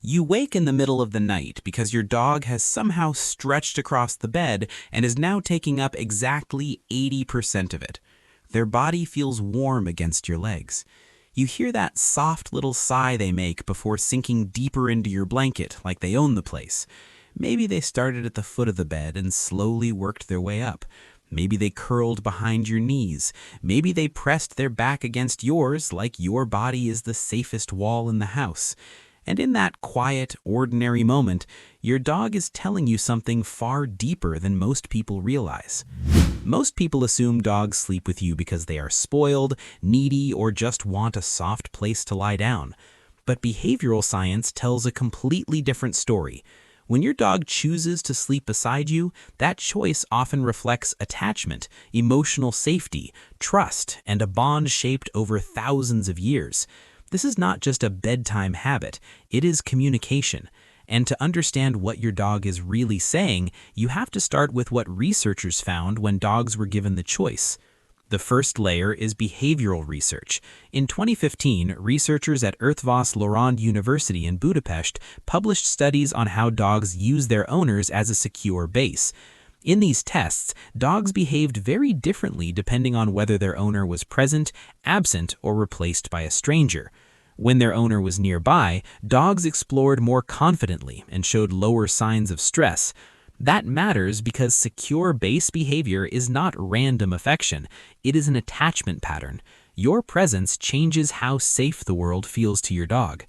You wake in the middle of the night because your dog has somehow stretched across the bed and is now taking up exactly 80% of it. Their body feels warm against your legs. You hear that soft little sigh they make before sinking deeper into your blanket like they own the place. Maybe they started at the foot of the bed and slowly worked their way up. Maybe they curled behind your knees. Maybe they pressed their back against yours like your body is the safest wall in the house. And in that quiet, ordinary moment, your dog is telling you something far deeper than most people realize. Most people assume dogs sleep with you because they are spoiled, needy, or just want a soft place to lie down. But behavioral science tells a completely different story. When your dog chooses to sleep beside you, that choice often reflects attachment, emotional safety, trust, and a bond shaped over thousands of years. This is not just a bedtime habit, it is communication. And to understand what your dog is really saying, you have to start with what researchers found when dogs were given the choice. The first layer is behavioral research. In 2015, researchers at Eötvös Loránd University in Budapest published studies on how dogs use their owners as a secure base. In these tests, dogs behaved very differently depending on whether their owner was present, absent, or replaced by a stranger. When their owner was nearby, dogs explored more confidently and showed lower signs of stress. That matters because secure base behavior is not random affection, it is an attachment pattern. Your presence changes how safe the world feels to your dog.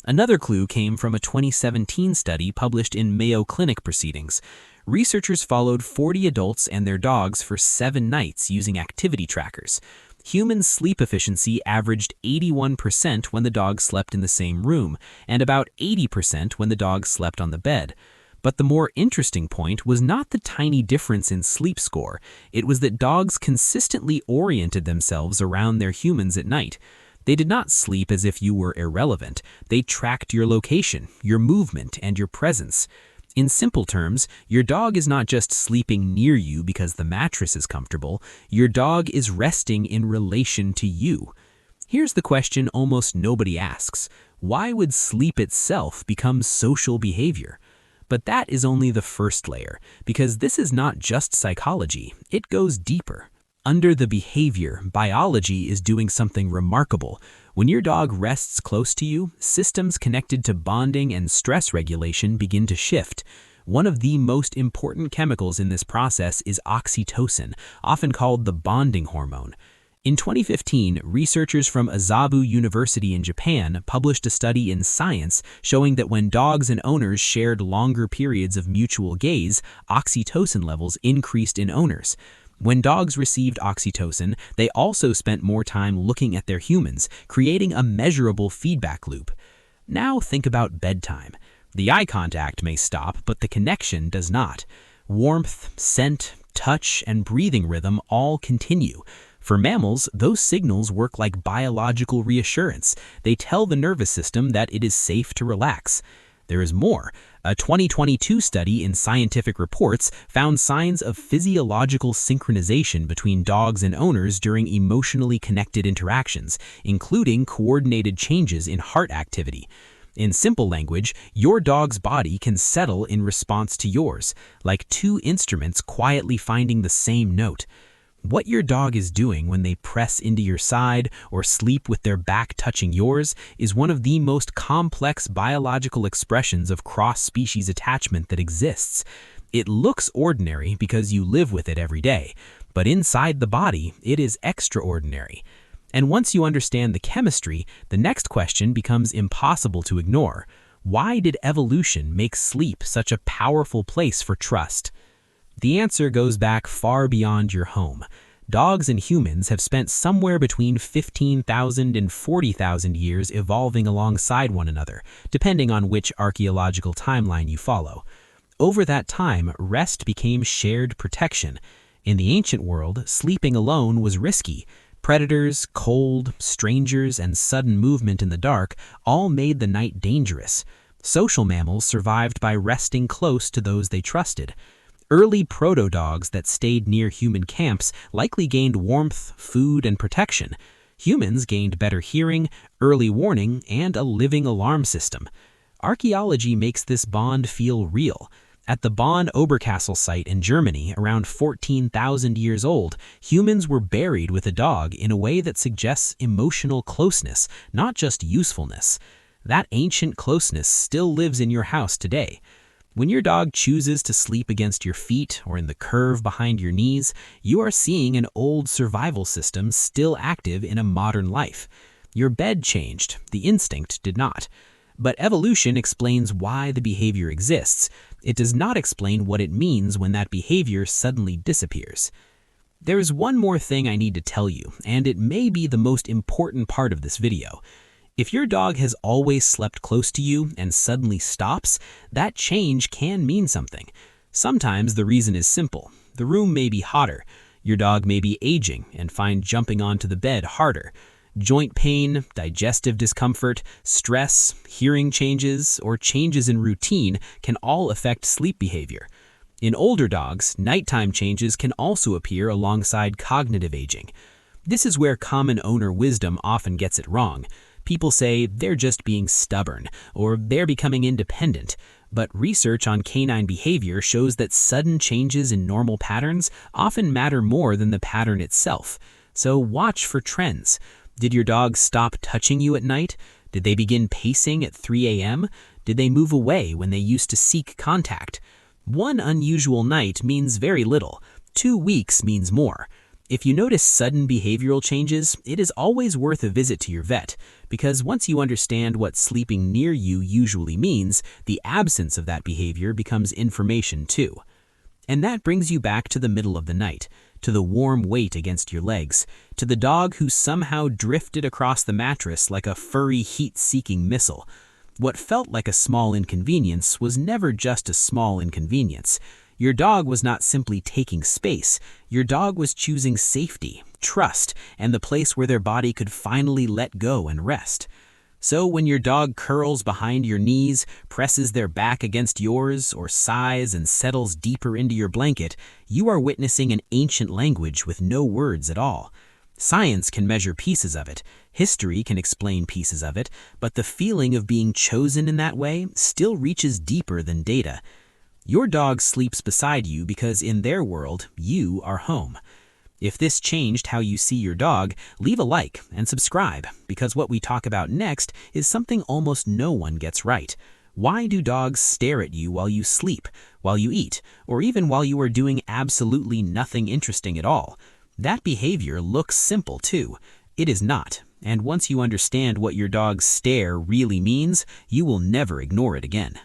Another clue came from a 2017 study published in Mayo Clinic Proceedings. Researchers followed 40 adults and their dogs for 7 nights using activity trackers. Human sleep efficiency averaged 81% when the dog slept in the same room, and about 80% when the dog slept on the bed. But the more interesting point was not the tiny difference in sleep score. It was that dogs consistently oriented themselves around their humans at night. They did not sleep as if you were irrelevant. They tracked your location, your movement, and your presence. In simple terms, your dog is not just sleeping near you because the mattress is comfortable. Your dog is resting in relation to you. Here's the question almost nobody asks. Why would sleep itself become social behavior? But that is only the first layer, because this is not just psychology, it goes deeper. Under the behavior, biology is doing something remarkable. When your dog rests close to you, systems connected to bonding and stress regulation begin to shift. One of the most important chemicals in this process is oxytocin, often called the bonding hormone. In 2015, researchers from Azabu University in Japan published a study in Science showing that when dogs and owners shared longer periods of mutual gaze, oxytocin levels increased in owners. When dogs received oxytocin, they also spent more time looking at their humans, creating a measurable feedback loop. Now think about bedtime. The eye contact may stop, but the connection does not. Warmth, scent, touch, and breathing rhythm all continue. For mammals, those signals work like biological reassurance. They tell the nervous system that it is safe to relax. There is more. A 2022 study in Scientific Reports found signs of physiological synchronization between dogs and owners during emotionally connected interactions, including coordinated changes in heart activity. In simple language, your dog's body can settle in response to yours, like two instruments quietly finding the same note. What your dog is doing when they press into your side or sleep with their back touching yours is one of the most complex biological expressions of cross-species attachment that exists. It looks ordinary because you live with it every day, but inside the body, it is extraordinary. And once you understand the chemistry, the next question becomes impossible to ignore. Why did evolution make sleep such a powerful place for trust? The answer goes back far beyond your home. Dogs and humans have spent somewhere between 15,000 and 40,000 years evolving alongside one another, depending on which archaeological timeline you follow. Over that time, rest became shared protection. In the ancient world, sleeping alone was risky. Predators, cold, strangers, and sudden movement in the dark all made the night dangerous. Social mammals survived by resting close to those they trusted. Early proto-dogs that stayed near human camps likely gained warmth, food, and protection. Humans gained better hearing, early warning, and a living alarm system. Archaeology makes this bond feel real. At the Bonn Oberkassel site in Germany, around 14,000 years old, humans were buried with a dog in a way that suggests emotional closeness, not just usefulness. That ancient closeness still lives in your house today. When your dog chooses to sleep against your feet or in the curve behind your knees, you are seeing an old survival system still active in a modern life. Your bed changed, the instinct did not. But evolution explains why the behavior exists. It does not explain what it means when that behavior suddenly disappears. There's one more thing I need to tell you, and it may be the most important part of this video. If your dog has always slept close to you and suddenly stops, that change can mean something. Sometimes the reason is simple. The room may be hotter. Your dog may be aging and find jumping onto the bed harder. Joint pain, digestive discomfort, stress, hearing changes, or changes in routine can all affect sleep behavior. In older dogs, nighttime changes can also appear alongside cognitive aging. This is where common owner wisdom often gets it wrong. People say they're just being stubborn, or they're becoming independent. But research on canine behavior shows that sudden changes in normal patterns often matter more than the pattern itself. So watch for trends. Did your dog stop touching you at night? Did they begin pacing at 3 a.m.? Did they move away when they used to seek contact? One unusual night means very little. 2 weeks means more. If you notice sudden behavioral changes, it is always worth a visit to your vet, because once you understand what sleeping near you usually means, the absence of that behavior becomes information too. And that brings you back to the middle of the night, to the warm weight against your legs, to the dog who somehow drifted across the mattress like a furry heat-seeking missile. What felt like a small inconvenience was never just a small inconvenience. Your dog was not simply taking space. Your dog was choosing safety, trust, and the place where their body could finally let go and rest. So when your dog curls behind your knees, presses their back against yours, or sighs and settles deeper into your blanket, you are witnessing an ancient language with no words at all. Science can measure pieces of it, history can explain pieces of it, but the feeling of being chosen in that way still reaches deeper than data. Your dog sleeps beside you because in their world, you are home. If this changed how you see your dog, leave a like and subscribe, because what we talk about next is something almost no one gets right. Why do dogs stare at you while you sleep, while you eat, or even while you are doing absolutely nothing interesting at all? That behavior looks simple too. It is not, and once you understand what your dog's stare really means, you will never ignore it again.